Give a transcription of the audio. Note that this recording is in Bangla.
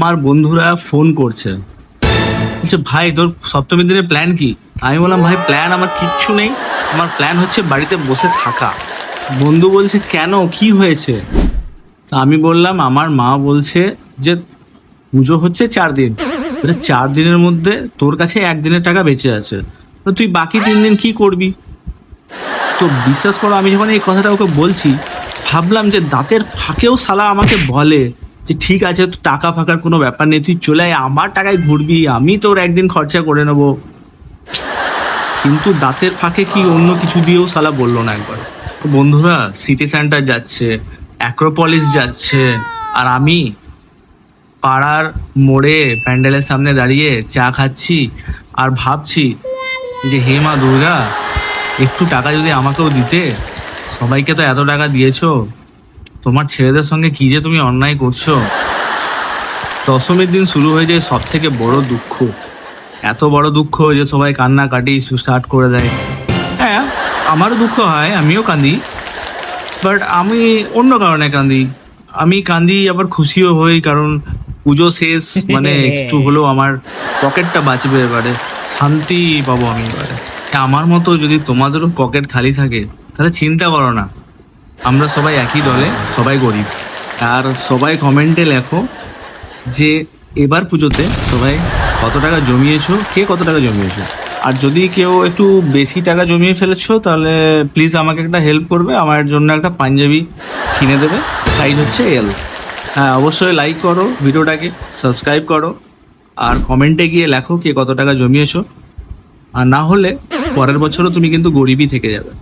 আমার বন্ধুরা ফোন করছে, বলছে ভাই তোর সপ্তমীর দিনের প্ল্যান কি? আমি বললাম ভাই প্ল্যান আমার কিচ্ছু নেই, আমার প্ল্যান হচ্ছে বাড়িতে বসে থাকা। বন্ধু বলছে কেন, কি হয়েছে? তা আমি বললাম আমার মা বলছে যে পুজো হচ্ছে 4 দিন, 4 দিনের মধ্যে তোর কাছে 1 দিনের টাকা বেঁচে আছে, তো তুই বাকি 3 দিন কি করবি? তো বিশ্বাস করো, আমি যখন এই কথাটা ওকে বলছি ভাবলাম যে দাঁতের ফাঁকেও শালা আমাকে বলে যে ঠিক আছে, তো টাকা ফাঁকার কোনো ব্যাপার নেই, তুই চলে আয়, আমার টাকায় ঘুরবি, আমি তোর একদিন খরচা করে নেবো। কিন্তু দাঁতের ফাঁকে কি অন্য কিছু দিয়েও শালা বললো না একবার। বন্ধুরা সিটি সেন্টার যাচ্ছে, অ্যাক্রোপলিস যাচ্ছে, আর আমি পাড়ার মোড়ে প্যান্ডেলের সামনে দাঁড়িয়ে চা খাচ্ছি আর ভাবছি যে হে মা দুর্গা, একটু টাকা যদি আমাকেও দিতে। সবাইকে তো এত টাকা দিয়েছো, তোমার ছেলেদের সঙ্গে কি যে তুমি অন্যায় করছো। দশমীর দিন শুরু হয়ে যায় সব থেকে বড় দুঃখ, এত বড় দুঃখ যে সবাই কান্নাকাটি স্টার্ট করে দেয়। হ্যাঁ, আমারও দুঃখ হয়, আমিও কাঁদি, বাট আমি অন্য কারণে কাঁদি। আমি কাঁদি আবার খুশিও হই, কারণ পুজো শেষ মানে একটু হলেও আমার পকেটটা বাঁচবে, এবারে শান্তি পাবো আমি এবারে। আমার মতো যদি তোমাদেরও পকেট খালি থাকে তাহলে চিন্তা করো না, আমরা সবাই একই দলে, সবাই গরিব। আর সবাই কমেন্টে লেখো যে এবার পুজোতে সবাই কত টাকা জমিয়েছো, কে কত টাকা জমিয়েছো। আর যদি কেউ একটু বেশি টাকা জমিয়ে ফেলেছো তাহলে প্লিজ আমাকে একটা হেল্প করবে, আমার জন্য একটা পাঞ্জাবি কিনে দেবে, সাইজ হচ্ছে এল। হ্যাঁ, অবশ্যই লাইক করো ভিডিওটাকে, সাবস্ক্রাইব করো, আর কমেন্টে গিয়ে লেখো কে কত টাকা জমিয়েছো। আর না হলে পরের বছরও তুমি কিন্তু গরিবই থেকে যাবে।